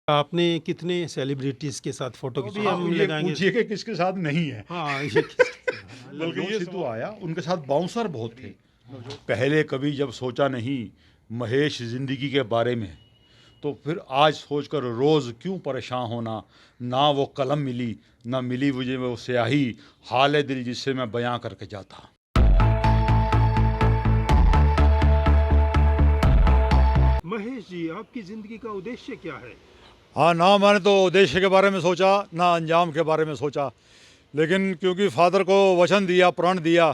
आपने कितने सेलिब्रिटीज़ के साथ फ़ोटो तो खिंचवाई? आप हम ये लगाएँगे। पूछिए कि किसके साथ नहीं है। हाँ, ये बल्कि ये सिद्धू आया, उनके साथ बाउंसर बहुत थे। पहले कभी जब सोचा नहीं महेश ज़िंदगी के बारे में, तो फिर आज सोचकर रोज़ क्यों परेशान होना। ना वो कलम मिली, ना मिली मुझे वो स्याही, हाल है दिल जिससे मैं बयां करके जाता। महेश जी, आपकी ज़िंदगी का उद्देश्य क्या है? हाँ, ना मैंने तो उद्देश्य के बारे में सोचा, ना अंजाम के बारे में सोचा। लेकिन क्योंकि फादर को वचन दिया, प्रण दिया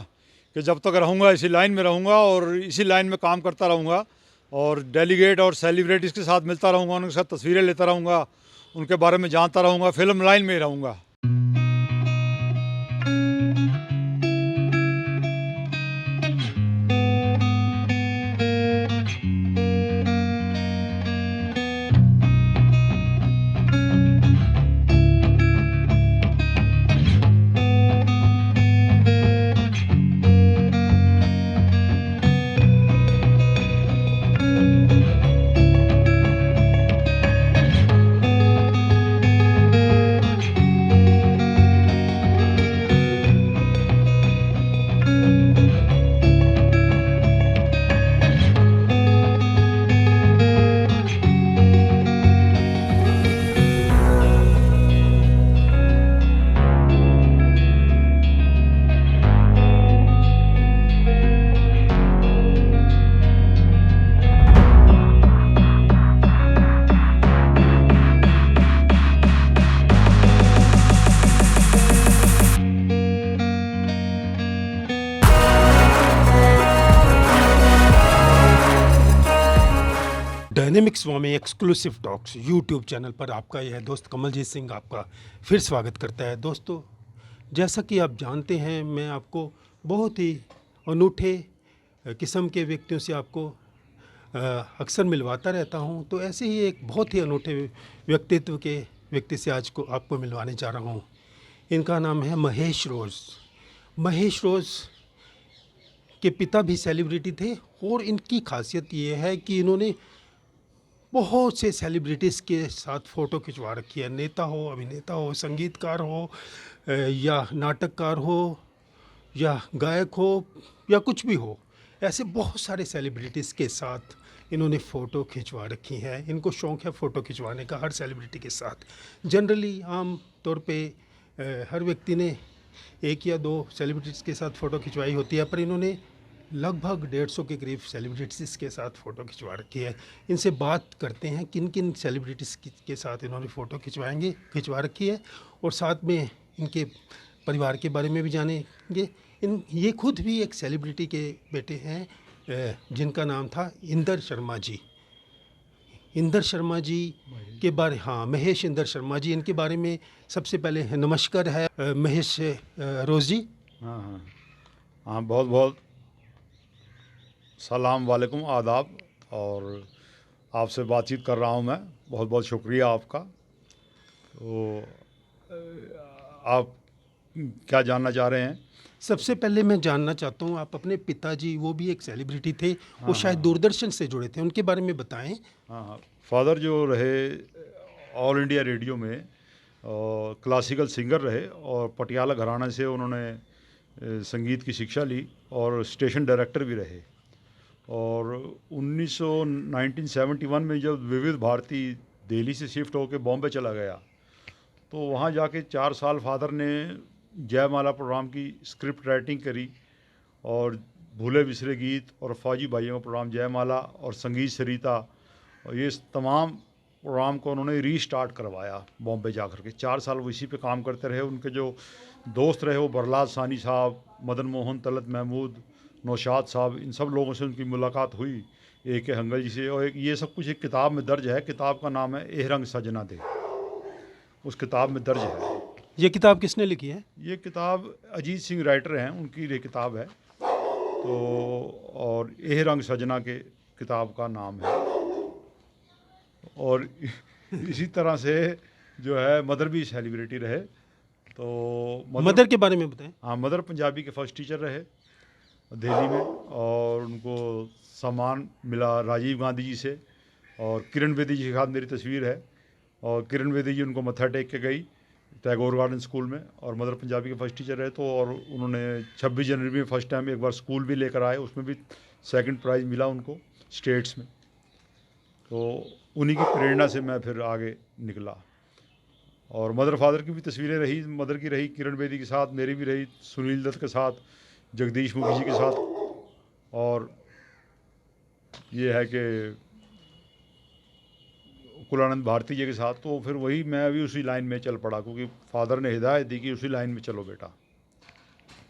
कि जब तक रहूँगा इसी लाइन में रहूँगा और इसी लाइन में काम करता रहूँगा और डेलीगेट और सेलिब्रिटीज़ के साथ मिलता रहूँगा, उनके साथ तस्वीरें लेता रहूँगा, उनके बारे में जानता रहूँगा, फिल्म लाइन में ही रहूँगा। डायनेमिक स्वामी एक्सक्लूसिव टॉक्स यूट्यूब चैनल पर आपका यह दोस्त कमलजीत सिंह आपका फिर स्वागत करता है। दोस्तों, जैसा कि आप जानते हैं, मैं आपको बहुत ही अनूठे किस्म के व्यक्तियों से आपको अक्सर मिलवाता रहता हूं। तो ऐसे ही एक बहुत ही अनूठे व्यक्तित्व के व्यक्ति से आज को आपको मिलवाने जा रहा हूं। इनका नाम है महेश रोज़। महेश रोज़ के पिता भी सेलिब्रिटी थे और इनकी खासियत ये है कि इन्होंने बहुत से सेलिब्रिटीज़ के साथ फ़ोटो खिंचवा रखी है। नेता हो, अभिनेता हो, संगीतकार हो, या नाटककार हो, या गायक हो, या कुछ भी हो, ऐसे बहुत सारे सेलिब्रिटीज़ के साथ इन्होंने फ़ोटो खिंचवा रखी हैं। इनको शौक़ है फ़ोटो खिंचवाने का हर सेलिब्रिटी के साथ। जनरली आम तौर पे हर व्यक्ति ने एक या दो सेलिब्रिटीज़ के साथ फ़ोटो खिंचवाई होती है, पर इन्होंने लगभग 150 के करीब सेलिब्रिटीज़ के साथ फ़ोटो खिंचवा रखी है। इनसे बात करते हैं किन किन सेलिब्रिटीज़ के साथ इन्होंने फ़ोटो खिंचवा रखी है, और साथ में इनके परिवार के बारे में भी जानेंगे। ये खुद भी एक सेलिब्रिटी के बेटे हैं, जिनका नाम था इंदर शर्मा जी। इंदर शर्मा जी के बारे महेश इंदर शर्मा जी, इनके बारे में सबसे पहले नमस्कार है महेश रोज़ जी। हाँ हाँ हाँ, बहुत बहुत सलाम वालेकुम आदाब। और आपसे बातचीत कर रहा हूँ मैं, बहुत बहुत शुक्रिया आपका। तो आप क्या जानना चाह रहे हैं? सबसे पहले मैं जानना चाहता हूँ, आप अपने पिताजी, वो भी एक सेलिब्रिटी थे, वो हाँ शायद हाँ दूरदर्शन से जुड़े थे, उनके बारे में बताएं। हाँ हाँ, फादर जो रहे ऑल इंडिया रेडियो में क्लासिकल सिंगर रहे और पटियाला घराने से उन्होंने संगीत की शिक्षा ली और स्टेशन डायरेक्टर भी रहे। और 1971 में जब विविध भारती दिल्ली से शिफ्ट होकर बॉम्बे चला गया, तो वहाँ जाके 4 साल फादर ने जयमाला प्रोग्राम की स्क्रिप्ट राइटिंग करी और भूले बिसरे गीत और फौजी भाइयों का प्रोग्राम जयमाला और संगीत सरिता, और ये तमाम प्रोग्राम को उन्होंने रीस्टार्ट करवाया बॉम्बे जा कर के। 4 साल वो इसी पे काम करते रहे। उनके जो दोस्त रहे वो बरलाद सानी साहब, मदन मोहन, तलत महमूद, नौशाद साहब, इन सब लोगों से उनकी मुलाकात हुई, ए के हंगल जी से। और एक ये सब कुछ एक किताब में दर्ज है। किताब का नाम है ए रंग सजना दे, उस किताब में दर्ज है। ये किताब किसने लिखी है? ये किताब अजीत सिंह राइटर हैं, उनकी ये किताब है। तो और ए रंग सजना के किताब का नाम है। और इसी तरह से जो है मदर भी सेलिब्रिटी रहे। तो मदर के बारे में बताएं। हाँ, मदर पंजाबी के फर्स्ट टीचर रहे दिल्ली में, और उनको सम्मान मिला राजीव गांधी जी से। और किरण बेदी जी के साथ मेरी तस्वीर है। और किरण बेदी जी उनको मत्था टेक के गई टैगोर गार्डन स्कूल में, और मदर पंजाबी के फर्स्ट टीचर रहे। तो और उन्होंने 26 जनवरी में फर्स्ट टाइम एक बार स्कूल भी लेकर आए, उसमें भी सेकंड प्राइज़ मिला उनको स्टेट्स में। तो उन्हीं की प्रेरणा से मैं फिर आगे निकला। और मदर फादर की भी तस्वीरें रही, मदर की रही किरण बेदी के साथ, मेरी भी रही सुनील दत्त के साथ, जगदीश मुखी जी के साथ। और ये है कि कुलानंद भारती जी के साथ। तो फिर वही मैं भी उसी लाइन में चल पड़ा, क्योंकि फादर ने हिदायत दी कि उसी लाइन में चलो बेटा।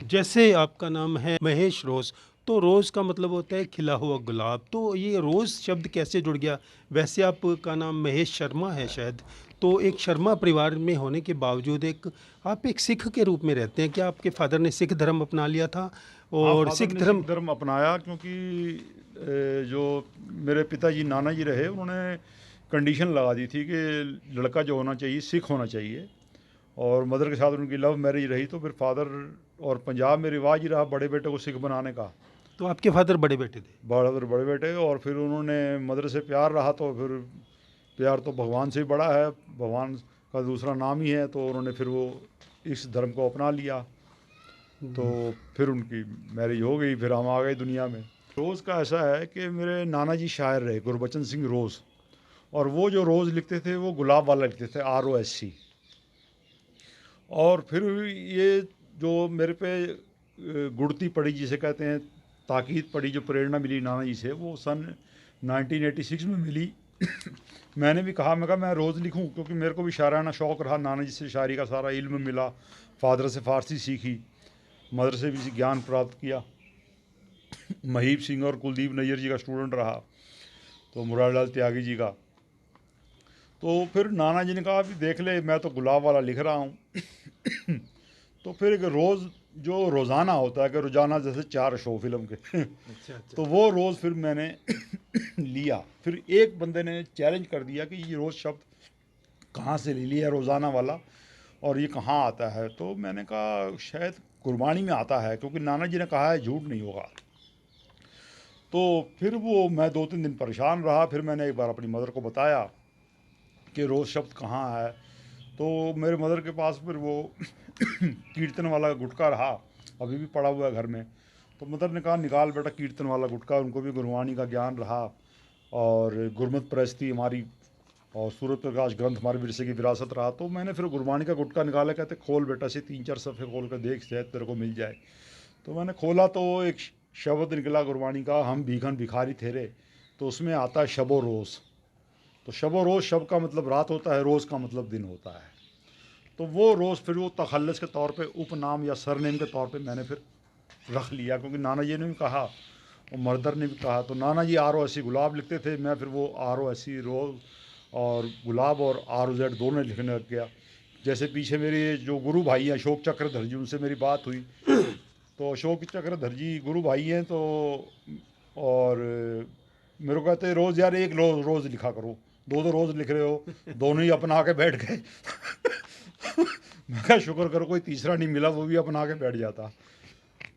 जैसे आपका नाम है महेश रोज़, तो रोज़ का मतलब होता है खिला हुआ गुलाब, तो ये रोज़ शब्द कैसे जुड़ गया? वैसे आपका नाम महेश शर्मा है शायद, तो एक शर्मा परिवार में होने के बावजूद आप एक सिख के रूप में रहते हैं। क्या आपके फादर ने सिख धर्म अपना लिया था? हाँ, और फादर सिख ने धर्म सिख धर्म अपनाया, क्योंकि जो मेरे पिताजी नाना जी रहे, उन्होंने कंडीशन लगा दी थी कि लड़का जो होना चाहिए सिख होना चाहिए। और मदर के साथ उनकी लव मैरिज रही, तो फिर फादर, और पंजाब में रिवाज ही रहा बड़े बेटे को सिख बनाने का, तो आपके फादर बड़े बेटे थे? बड़े बेटे। और फिर उन्होंने मदर से प्यार रहा, तो फिर प्यार तो भगवान से ही बड़ा है, भगवान का दूसरा नाम ही है, तो उन्होंने फिर वो इस धर्म को अपना लिया। तो फिर उनकी मैरिज हो गई, फिर हम आ गए दुनिया में। रोज़ का ऐसा है कि मेरे नाना जी शायर रहे, गुरबचन सिंह रोज़, और वो जो रोज़ लिखते थे वो गुलाब वाला लिखते थे, ROSC। और फिर ये जो मेरे पे गुड़ती पड़ी जिसे कहते हैं, ताकीद पड़ी, जो प्रेरणा मिली नाना जी से, वो सन 1986 में मिली। मैंने भी कहा, मैं रोज़ लिखूं, क्योंकि मेरे को भी शायराना शौक़ रहा, नाना जी से शायरी का सारा इल्म मिला, फादर से फ़ारसी सीखी, मदर से भी ज्ञान प्राप्त किया, महीप सिंह और कुलदीप नैयर जी का स्टूडेंट रहा, तो मुरारलाल त्यागी जी का। तो फिर नाना जी ने कहा भी देख ले, मैं तो गुलाब वाला लिख रहा हूँ। तो फिर एक रोज़ जो रोज़ाना होता है कि रोज़ाना जैसे 4 शो फिल्म के, अच्छा अच्छा। तो वो रोज़ फिर मैंने लिया। फिर एक बंदे ने चैलेंज कर दिया कि ये रोज़ शब्द कहाँ से ले लिया रोज़ाना वाला, और ये कहाँ आता है? तो मैंने कहा शायद गुरबाणी में आता है, क्योंकि नाना जी ने कहा है, झूठ नहीं होगा। तो फिर वो मैं 2-3 दिन परेशान रहा। फिर मैंने एक बार अपनी मदर को बताया कि रोज़ शब्द कहाँ है। तो मेरे मदर के पास फिर वो कीर्तन वाला गुटका रहा, अभी भी पड़ा हुआ है घर में। तो मदर ने कहा निकाल बेटा कीर्तन वाला गुटका। उनको भी गुरबाणी का ज्ञान रहा, और गुरमत परस्ती हमारी, और सूरत प्रकाश ग्रंथ हमारे विरसे की विरासत रहा। तो मैंने फिर गुरबाणी का गुटका निकाला, कहते खोल बेटा से 3-4 सफ़े खोल कर देख, शायद तेरे को मिल जाए। तो मैंने खोला तो एक शब्द निकला गुरबाणी का, हम भीखन भिखारी ठहरे। तो उसमें आता है शबो रोज़। तो शबो रोज़, शब का मतलब रात होता है, रोज़ का मतलब दिन होता है। तो वो रोज़ फिर वो तखल्लुस के तौर पे, उपनाम या सरनेम के तौर पे मैंने फिर रख लिया, क्योंकि नाना जी ने भी कहा और मदर ने भी कहा। तो नाना जी ROSC गुलाब लिखते थे, मैं फिर वो ROSC रोज़ और गुलाब और ROZ दोनों लिखने लग गया। जैसे पीछे मेरे जो गुरु भाई हैं अशोक चक्रधर जी, उनसे मेरी बात हुई, तो अशोक चक्रधर जी गुरु भाई हैं। तो और मेरे को कहते रोज़ यार एक रोज़ लिखा करो, 2-2 रोज़ लिख रहे हो, दोनों ही अपना के बैठ गए। मैं कहा शुक्र करो कोई तीसरा नहीं मिला, वो भी अपना के बैठ जाता।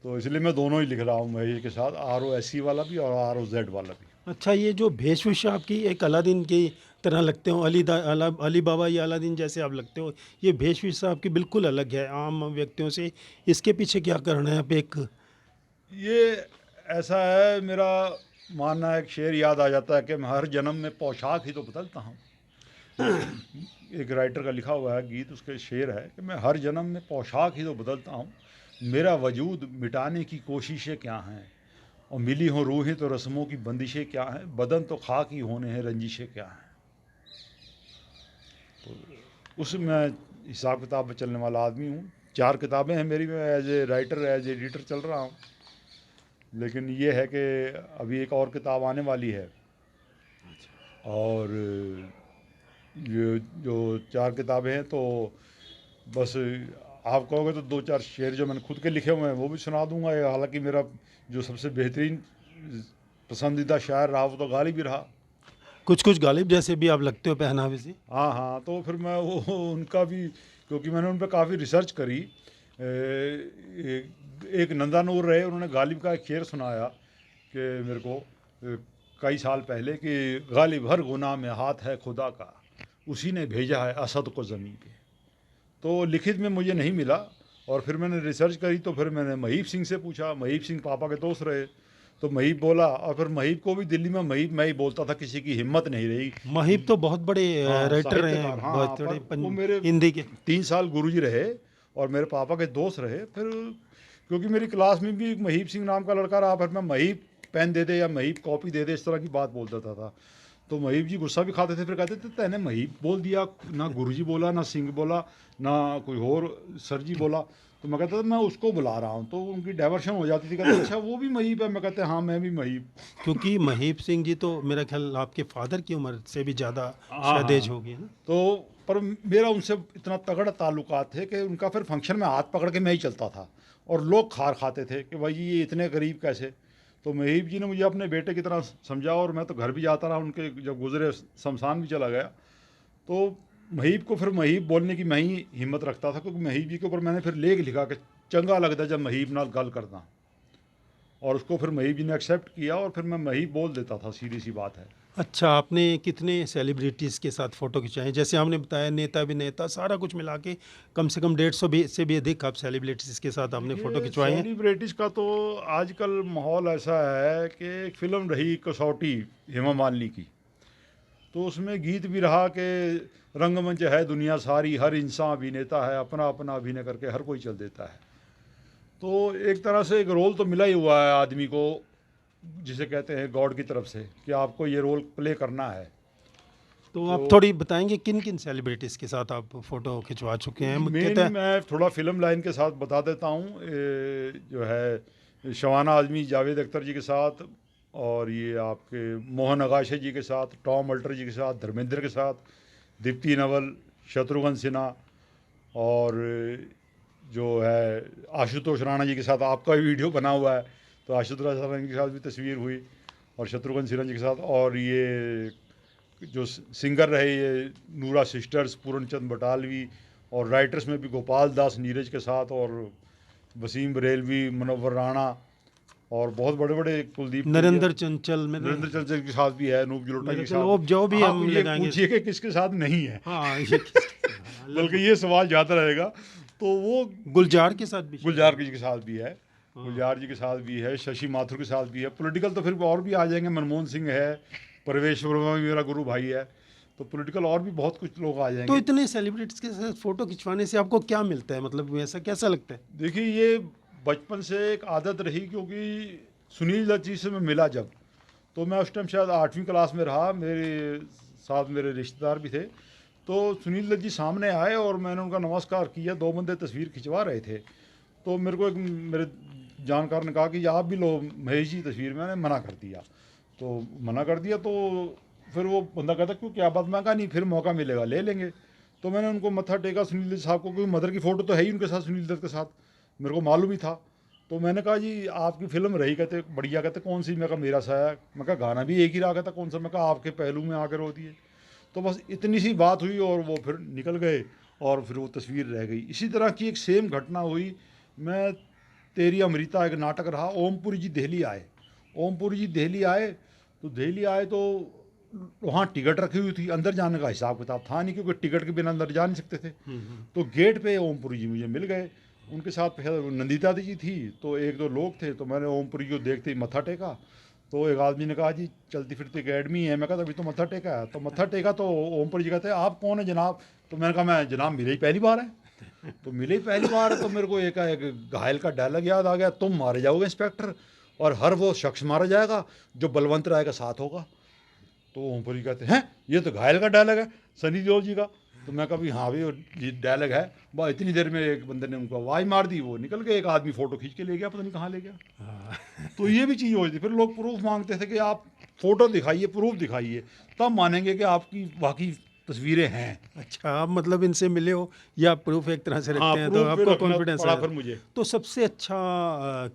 तो इसलिए मैं दोनों ही लिख रहा हूँ महेश के साथ, ROSC वाला भी और ROZ वाला भी। अच्छा, ये जो वेशभूषा आपकी एक अलादीन की तरह लगते हो, अली बाबा या अलादीन जैसे आप लगते हो, ये वेशभूषा आपकी बिल्कुल अलग है आम व्यक्तियों से। इसके पीछे क्या कारण है? आप एक ये ऐसा है, मेरा मानना है, एक शेर याद आ जाता है कि मैं हर जन्म में पोशाक ही तो बदलता हूँ। एक राइटर का लिखा हुआ है गीत, उसके शेर है कि मैं हर जन्म में पोशाक ही तो बदलता हूँ, मेरा वजूद मिटाने की कोशिशें क्या हैं, और मिली हों रूहें तो रस्मों की बंदिशें क्या हैं, बदन तो खाक ही होने हैं रंजिशें क्या हैं। तो उसमें हिसाब किताब में चलने वाला आदमी हूँ। 4 किताबें हैं मेरी, मैं as a writer, as editor चल रहा हूँ। लेकिन ये है कि अभी एक और किताब आने वाली है, और ये जो 4 किताबें हैं, तो बस आप कहोगे तो 2-4 शेर जो मैंने खुद के लिखे हुए हैं वो भी सुना दूंगा। हालांकि मेरा जो सबसे बेहतरीन पसंदीदा शायर रहा वो तो गालिब ही रहा। कुछ कुछ गालिब जैसे भी आप लगते हो पहनावे से। हाँ हाँ, तो फिर मैं वो उनका भी, क्योंकि मैंने उन पर काफ़ी रिसर्च करी। एक नंदा नूर रहे, उन्होंने गालिब का एक शेर सुनाया कि मेरे को कई साल पहले, कि गालिब हर गुनाह में हाथ है खुदा का, उसी ने भेजा है असद को ज़मीन पे। तो लिखित में मुझे नहीं मिला, और फिर मैंने रिसर्च करी तो फिर मैंने महीप सिंह से पूछा। महीप सिंह पापा के दोस्त रहे, तो महीप बोला, और फिर महीप को भी दिल्ली में महीप मैं ही बोलता था, किसी की हिम्मत नहीं रही। महीप तो बहुत बड़े हाँ, राइटर रहे साहित्यकार, हैं, हाँ बहुत हाँ, बड़े पर वो मेरे हिंदी के। 3 साल गुरुजी रहे और मेरे पापा के दोस्त रहे। फिर क्योंकि मेरी क्लास में भी एक महीप सिंह नाम का लड़का रहा, फिर मैं महीप पेन दे दे या महीप कॉपी दे दे इस तरह की बात बोल देता था। तो महीप जी गुस्सा भी खाते थे, फिर कहते थे तैने महीप बोल दिया, ना गुरुजी बोला, ना सिंह बोला, ना कोई और सर जी बोला। तो मैं कहता था मैं उसको बुला रहा हूँ, तो उनकी डाइवर्शन हो जाती थी, कहते अच्छा वो भी महीप है, मैं कहते हाँ मैं भी महीप। क्योंकि महीप सिंह जी तो मेरा ख्याल आपके फादर की उम्र से भी ज़्यादा हाँ शायद एज हाँ। होगी, है ना? तो पर मेरा उनसे इतना तगड़ा ताल्लुकात थे कि उनका फिर फंक्शन में हाथ पकड़ के मैं ही चलता था, और लोग खार खाते थे कि भाई ये इतने गरीब कैसे। तो महीप जी ने मुझे अपने बेटे की तरह समझा, और मैं तो घर भी जाता रहा उनके, जब गुजरे शमशान भी चला गया। तो महीप को फिर महीप बोलने की मैं ही हिम्मत रखता था, क्योंकि महीप जी के ऊपर मैंने फिर लेख लिखा कि चंगा लगता जब महीप नाल गल करना, और उसको फिर महीप जी ने एक्सेप्ट किया, और फिर मैं महीप बोल देता था, सीधी सी बात है। अच्छा, आपने कितने सेलिब्रिटीज़ के साथ फ़ोटो खिंचाए? जैसे आपने बताया नेता अभिनेता सारा कुछ मिला के कम से कम 150 भी से भी अधिक आप सेलिब्रिटीज़ के साथ आपने फ़ोटो देखिए खिंचवाए हैं। सेलिब्रिटीज़ का तो आजकल माहौल ऐसा है कि एक फिल्म रही कसौटी हेमा मालिनी की, तो उसमें गीत भी रहा कि रंगमंच है दुनिया सारी, हर इंसान अभिनेता है, अपना अपना अभिनय करके हर कोई चल देता है। तो एक तरह से एक रोल तो मिला ही हुआ है आदमी को, जिसे कहते हैं गॉड की तरफ से, कि आपको ये रोल प्ले करना है। तो तो आप थोड़ी बताएँगे किन-किन सेलिब्रिटीज़ के साथ आप फ़ोटो खिंचवा चुके हैं? मेन मुख्यतः मैं थोड़ा फिल्म लाइन के साथ बता देता हूँ, जो है शबाना आज़मी जावेद अख्तर जी के साथ, और ये आपके मोहन अगाशे जी के साथ, टॉम अल्टर जी के साथ, धर्मेंद्र के साथ, दीप्ति नवल, शत्रुघ्न सिन्हा, और जो है आशुतोष राणा जी के साथ आपका भी वीडियो बना हुआ है, तो आशुतोष राणा जी के साथ भी तस्वीर हुई, और शत्रुघ्न सिन्हा जी के साथ, और ये जो सिंगर रहे ये नूरा सिस्टर्स, पूर्णचंद बटालवी, और राइटर्स में भी गोपाल दास नीरज के साथ, और वसीम बरेलवी, मनोवर राणा, और बहुत बड़े बड़े कुलदीप नरेंद्र चंचल नरेंद्र चंचल के साथ भी है, अनूप जलोटा मेरा के ख्याल साथ वो भी। जो भी आप हम ये लगाएँगे। पूछिए कि किसके साथ नहीं है, हाँ, ये बल्कि ये सवाल जाता रहेगा। तो वो गुलजार के साथ भी शायद गुलजार है। जी के साथ भी है, हाँ। गुलजार जी के साथ भी है, शशि माथुर के साथ भी है। पॉलिटिकल तो फिर और भी आ जाएंगे, मनमोहन सिंह है, परवेश वर्मा भी मेरा गुरु भाई है, तो पॉलिटिकल और भी बहुत कुछ लोग आ तो जाएंगे। इतने सेलिब्रिटीज़ के साथ फ़ोटो खिंचवाने से आपको क्या मिलता है? मतलब ऐसा कैसा लगता है? देखिए ये बचपन से एक आदत रही, क्योंकि सुनील दत्त जी से मैं मिला जब, तो मैं उस टाइम शायद 8वीं क्लास में रहा, मेरे साथ मेरे रिश्तेदार भी थे। तो सुनील दत्त जी सामने आए और मैंने उनका नमस्कार किया, दो बंदे तस्वीर खिंचवा रहे थे, तो मेरे को एक मेरे जानकार ने कहा कि आप भी लो महेश जी तस्वीर, मैंने मना कर दिया। तो मना कर दिया, तो फिर वो बंदा कहता क्यों क्या बात, मैं कहा नहीं फिर मौका मिलेगा ले लेंगे। तो मैंने उनको मत्था टेका सुनील दत्त साहब को, क्योंकि मदर की फ़ोटो तो है ही उनके साथ, सुनील दत्त के साथ, मेरे को मालूम ही था। तो मैंने कहा जी आपकी फ़िल्म रही, कहते बढ़िया, कहते कौन सी, मैं कहा मेरा साया, मैं कहा गाना भी एक ही रहा, कहता कौन सा, मैं कहा आपके पहलू में आकर रो दिए। तो बस इतनी सी बात हुई और वो फिर निकल गए, और फिर वो तस्वीर रह गई। इसी तरह की एक सेम घटना हुई, मैं तेरी अमृता एक नाटक रहा, ओमपुरी जी दिल्ली आए, ओमपुरी जी दिल्ली आए, तो दिल्ली आए तो वहाँ टिकट रखी हुई थी, अंदर जाने का हिसाब किताब था नहीं, क्योंकि टिकट के बिना अंदर जा नहीं सकते थे। तो गेट पे ओमपुरी जी मुझे मिल गए, उनके साथ फिर नंदिता जी थी, तो एक दो लोग थे, तो मैंने ओमपुरी को देखते ही मत्था टेका। तो एक आदमी ने कहा जी चलती फिरती अकेडमी है, मैं कहा अभी तो मत्था टेका है, तो मत्था टेका, तो ओमपुरी जी कहते हैं आप कौन है जनाब, तो मैंने कहा मैं जनाब मिले ही पहली बार है, तो मिले ही पहली बार है। तो मेरे को एक घायल का डायलॉग याद आ गया, तुम मारे जाओगे इंस्पेक्टर, और हर वो शख्स मारा जाएगा जो बलवंत राय का साथ होगा। तो ओमपुरी कहते हैं ये तो घायल का डायलॉग है सनी देओल जी का। तो मैं कहा हाँ भाई ये डायलॉग है। वह इतनी देर में एक बंदे ने उनको आवाज़ मार दी, वो निकल गए, एक आदमी फ़ोटो खींच के ले गया, पता नहीं कहाँ ले गया। तो ये भी चीज़ होती थी, फिर लोग प्रूफ मांगते थे कि आप फ़ोटो दिखाइए, प्रूफ दिखाइए, तब मानेंगे कि आपकी वाकई तस्वीरें हैं। अच्छा, आप मतलब इनसे मिले हो या प्रूफ एक तरह से हाँ, रखते हैं तो प्रूफ फिर आपको रखना कॉन्फिडेंस पड़ा है। फिर मुझे। तो सबसे अच्छा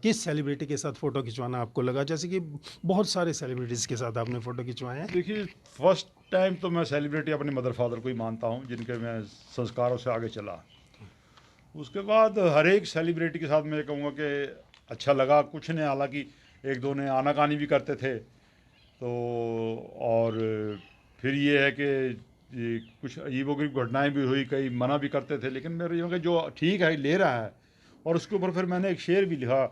किस सेलिब्रिटी के साथ फ़ोटो खिंचवाना आपको लगा? जैसे कि बहुत सारे सेलिब्रिटीज़ के साथ आपने फ़ोटो खिंचवाए हैं। देखिए फर्स्ट टाइम तो मैं सेलिब्रिटी अपने मदर फादर को ही मानता हूँ, जिनके मैं संस्कारों से आगे चला। उसके बाद हर एक सेलिब्रिटी के साथ मैं कहूँगा कि अच्छा लगा। कुछ ने हालांकि एक दो ने आनाकानी भी करते थे, तो और फिर ये है कि ये कुछ अजीबोगरीब घटनाएं भी हुई, कई मना भी करते थे, लेकिन मेरे यूँ कि जो ठीक है ले रहा है। और उसके ऊपर फिर मैंने एक शेर भी लिखा,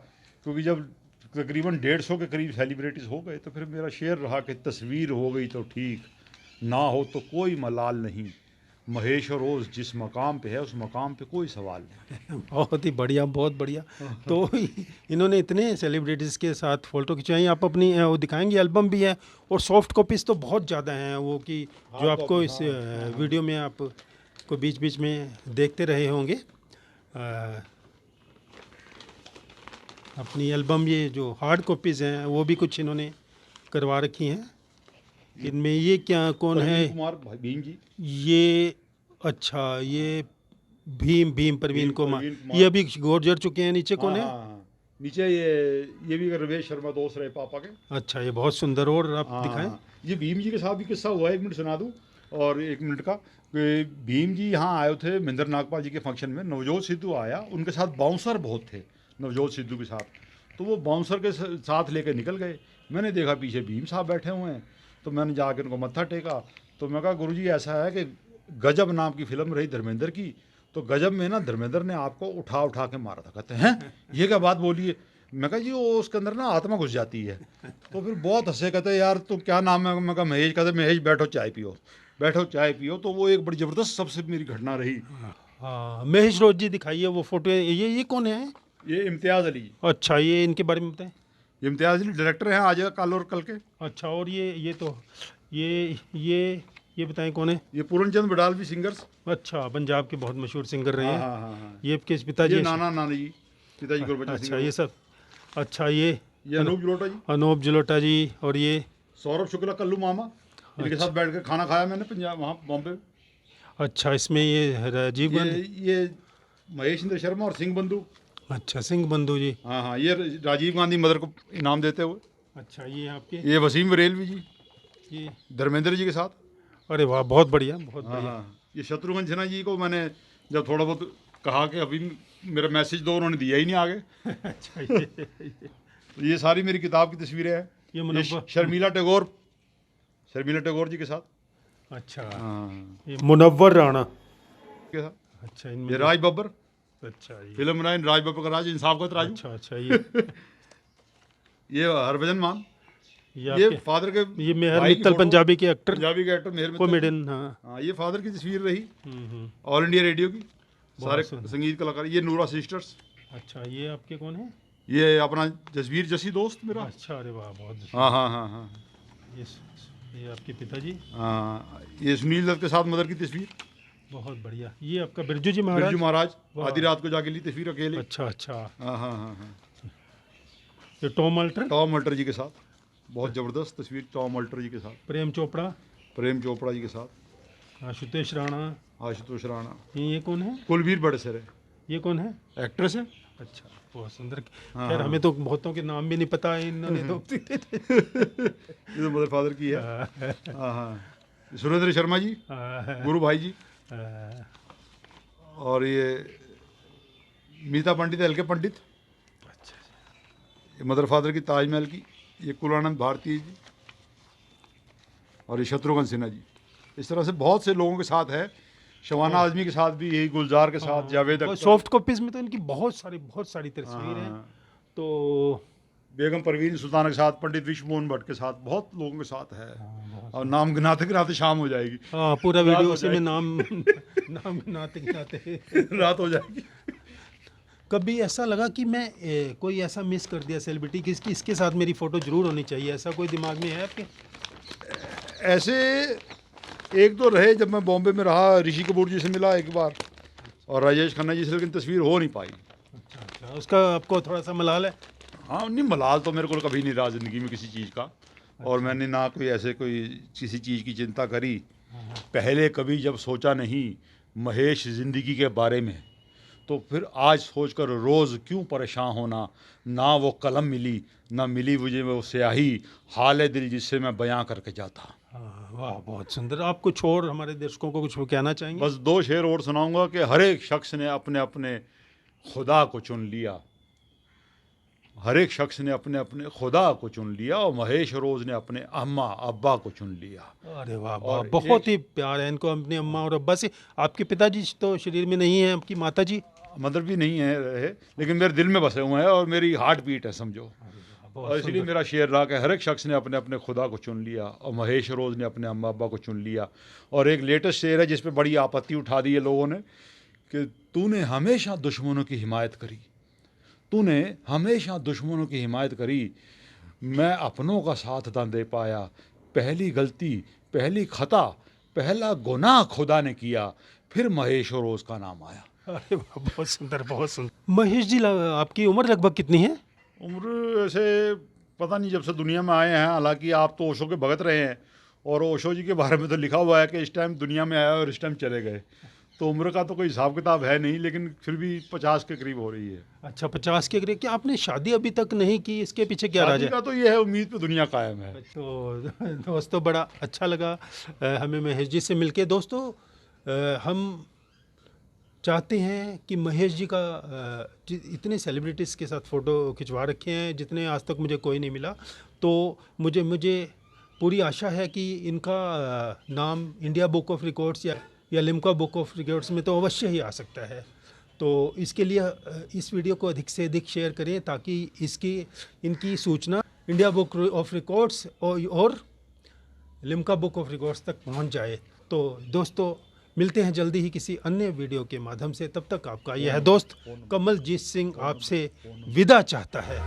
क्योंकि जब तकरीबन 150 के करीब सेलिब्रिटीज़ हो गए तो फिर मेरा शेर रहा कि तस्वीर हो गई तो ठीक, ना हो तो कोई मलाल नहीं, महेश और रोज़ जिस मकाम पे है उस मकाम पे कोई सवाल नहीं। बहुत ही बढ़िया, बहुत बढ़िया। तो इन्होंने इतने सेलिब्रिटीज़ के साथ फ़ोटो खिंचवाई। आप अपनी वो दिखाएंगे, एल्बम भी है और सॉफ्ट कॉपीज़ तो बहुत ज़्यादा हैं वो, कि जो हार्ड आपको कॉपी, इस वीडियो में आप को बीच बीच में देखते रहे होंगे। अपनी एल्बम, ये जो हार्ड कॉपीज़ हैं वो भी कुछ इन्होंने करवा रखी हैं। इनमें ये क्या, कौन है प्रवीण कुमार भीम जी। ये? अच्छा, ये भीम भीम प्रवीण कुमार। प्रवीण कुमार। ये अभी गुजर चुके हैं। नीचे कौन हाँ, है? हाँ, हाँ। नीचे ये भी रमेश शर्मा दोस्त रहे पापा के। अच्छा, ये बहुत सुंदर। और आप हाँ, दिखाएं। हाँ। ये भीम जी के साथ भी किस्सा हुआ है, 1 मिनट सुना दूँ। और 1 मिनट का कि भीम जी यहाँ आए थे महेंद्र नागपाल जी के फंक्शन में, नवजोत सिद्धू आया, उनके साथ बाउंसर बहुत थे नवजोत सिद्धू के साथ, तो वो बाउंसर के साथ लेकर निकल गए। मैंने देखा पीछे भीम साहब बैठे हुए हैं, तो मैंने जाकर उनको मत्था टेका। तो मैं कहा गुरुजी ऐसा है कि गजब नाम की फिल्म रही धर्मेंद्र की, तो गजब में ना धर्मेंद्र ने आपको उठा उठा के मारा था। कहते हैं ये क्या बात बोली है? मैं कहा जी वो उसके अंदर ना आत्मा घुस जाती है। तो फिर बहुत हंसे, कहते यार तो क्या नाम है? मैं कहा महेश। कहते महेश बैठो चाय पियो, बैठो चाय पियो। तो वो एक बड़ी ज़बरदस्त सबसे मेरी घटना रही। हाँ, महेश रोज जी दिखाइए वो फोटो। ये कौन है? ये इम्तियाज़ अली जी। अच्छा, ये इनके बारे में बताएं। ये इम्तियाज़ अली डायरेक्टर हैं आज कल और कल के। अच्छा, और ये तो ये बताएं कौन है? ये पूरनचंद बडालवी सिंगर्स। अच्छा, पंजाब के बहुत मशहूर सिंगर रहे हाँ, हैं। हाँ, हाँ, हाँ। ये आपके पिताजी ये हैं? नाना नानी जी, पिताजी गुरबचन अच्छा, सिंह। ये सब। अच्छा, ये अनूप जलोटा जी, अनूप जलोटा जी। और ये सौरभ शुक्ला, कल्लू मामा, इनके साथ बैठ कर खाना खाया मैंने पंजाब, वहाँ बॉम्बे। अच्छा, इसमें ये राजीव गांधी। ये महेश इंद्र शर्मा और सिंह बंधु। अच्छा, सिंह बंधु जी। हाँ, हाँ। ये राजीव गांधी मदर को इनाम देते हुए। अच्छा, ये आपके ये वसीम बरेलवी जी, ये। धर्मेंद्र जी के साथ। अरे वाह, बहुत बढ़िया, बहुत हाँ, बढ़िया। हाँ। ये शत्रुघ्न सिन्हा जी को मैंने जब थोड़ा बहुत कहा कि अभी मेरा मैसेज दो, उन्होंने दिया ही नहीं आगे। अच्छा, ये सारी मेरी किताब की तस्वीरें हैं। ये ये मुनव्वर। शर्मिला टैगोर जी के साथ। अच्छा, हाँ, ये मुनव्वर राणा के साथ। अच्छा, ये इनमें। राज बब्बर, अच्छा, ये। फिल्म बनाई राज बब्बर का राज, इंसाफ का राजू। अच्छा, अच्छा, ये हरभजन मान, ये ये आपके फादर के ये मेहर भाई की मित्तल, फोटो। पंजाबी के एक्टर, पंजाबी के एक्टर मेहर मित्तल। कॉमेडियन। हाँ। हाँ, ये फादर की तस्वीर रही, हम्म। ऑल इंडिया रेडियो की, सारे सुंदर। संगीत कलाकार। ये नूरा सिस्टर्स। अच्छा, ये आपके कौन है? ये अपना जसवीर जसी दोस्त मेरा। अच्छा, अरे वाह, बहुत। हाँ, हाँ, हाँ, हाँ। ये आपके पिताजी। हाँ, ये सुनील दत्त के साथ मदर की तस्वीर। बहुत बढ़िया। ये आपका बिरजू जी महाराज। बिरजू महाराज वाह। आधी रात को जाके ली तस्वीर अकेले। अच्छा, अच्छा। हाँ, हाँ, हाँ, हाँ। ये टॉम अल्टर। टॉम अल्टर जी के साथ बहुत ज़बरदस्त तस्वीर, टॉम अल्टर जी के साथ। प्रेम चोपड़ा। प्रेम चोपड़ा जी के साथ। आशुतोष राणा। आशुतोष राणा। ये कौन है? कुलबीर बड़सरे, ये कौन है? एक्ट्रेस है। अच्छा, बहुत सुंदर। हाँ, खैर, हाँ। हमें तो बहुतों के नाम भी नहीं पता है, इन्होंने तो। ये तो मदर फादर की है। हाँ, हाँ। सुरेंद्र शर्मा जी, गुरु भाई जी। और ये मीता पंडित, एल के पंडित। अच्छा, ये मदर फादर की ताजमहल की। ये कुलानंद भारती जी। और ये शत्रुघ्न सिन्हा जी। इस तरह से बहुत से लोगों के साथ है। शवाना आजमी के साथ भी यही, गुलजार के साथ, जावेद अख्तर। सॉफ्ट कॉपीज में तो इनकी बहुत सारी तस्वीरें हैं। हाँ। तो बेगम परवीन सुल्ताना के साथ, पंडित विश्वमोहन भट्ट के साथ, बहुत लोगों के साथ है। और नाम गिनाते गिनाते शाम हो जाएगी। हाँ, पूरा रात वीडियो हो उसी में नाम गिनाते गिनाते रात हो जाएगी। कभी ऐसा लगा कि मैं कोई ऐसा मिस कर दिया सेलिब्रिटी कि इसके साथ मेरी फ़ोटो ज़रूर होनी चाहिए, ऐसा कोई दिमाग में है आपके? ऐसे एक दो रहे, जब मैं बॉम्बे में रहा, ऋषि कपूर जी से मिला एक बार, और राजेश खन्ना जी से, लेकिन तस्वीर हो नहीं पाई। अच्छा, अच्छा, उसका आपको थोड़ा सा मलाल है? हाँ, नहीं, मलाल तो मेरे को कभी नहीं रहा ज़िंदगी में किसी चीज़ का। और मैंने ना कोई किसी चीज़ की चिंता करी पहले, कभी जब सोचा नहीं महेश ज़िंदगी के बारे में, तो फिर आज सोचकर रोज़ क्यों परेशान होना। ना वो कलम मिली, ना मिली मुझे वो स्याही, हाल दिल जिससे मैं बयां करके जाता। हाँ, वाह, बहुत सुंदर। आप कुछ और हमारे दर्शकों को कुछ कहना चाहेंगे? बस 2 शेर और सुनाऊंगा कि हर एक शख्स ने अपने अपने खुदा को चुन लिया, हर एक शख्स ने अपने अपने खुदा को चुन लिया और महेश रोज ने अपने अम्मा अब्बा को चुन लिया। अरे वाह वाह, और बहुत ही प्यार है इनको अपनी अम्मा और अब्बा से। आपके पिताजी तो शरीर में नहीं है, आपकी माता जी? मदर भी नहीं है रहे, लेकिन मेरे दिल में बसे हुए हैं और मेरी हार्ट बीट है समझो। बहुत और इसलिए मेरा शेर रहा कि हर एक शख्स ने अपने अपने खुदा को चुन लिया और महेश रोज ने अपने अम्मा अब्बा को चुन लिया। और एक लेटेस्ट शेर है जिस पे बड़ी आपत्ति उठा दी है लोगों ने कि तूने हमेशा दुश्मनों की हिमायत करी, तूने हमेशा दुश्मनों की हिमायत करी, मैं अपनों का साथ ना दे पाया, पहली गलती पहली खता पहला गुनाह खुदा ने किया, फिर महेश रोज का नाम आया। अरे वाह, बहुत सुंदर बहुत सुंदर। महेश जी, आपकी उम्र लगभग कितनी है? उम्र ऐसे पता नहीं, जब से दुनिया में आए हैं। हालांकि आप तो ओशो के भगत रहे हैं और ओशो जी के बारे में तो लिखा हुआ है कि इस टाइम दुनिया में आया और इस टाइम चले गए, तो उम्र का तो कोई हिसाब किताब है नहीं, लेकिन फिर भी 50 के करीब हो रही है। अच्छा, 50 के करीब। क्या आपने शादी अभी तक नहीं की? इसके पीछे क्या राज शादी है? का तो ये है, उम्मीद पे दुनिया कायम है। तो दोस्तों, बड़ा अच्छा लगा हमें महेश जी से मिलके। दोस्तों, हम चाहते हैं कि महेश जी का इतने सेलिब्रिटीज़ के साथ फ़ोटो खिंचवा रखे हैं जितने आज तक मुझे कोई नहीं मिला। तो मुझे पूरी आशा है कि इनका नाम इंडिया बुक ऑफ रिकॉर्ड्स या लिम्का बुक ऑफ रिकॉर्ड्स में तो अवश्य ही आ सकता है। तो इसके लिए इस वीडियो को अधिक से अधिक शेयर करें ताकि इनकी सूचना इंडिया बुक ऑफ रिकॉर्ड्स और लिम्का बुक ऑफ रिकॉर्ड्स तक पहुंच जाए। तो दोस्तों, मिलते हैं जल्दी ही किसी अन्य वीडियो के माध्यम से। तब तक आपका यह दोस्त कमलजीत सिंह आपसे विदा चाहता है।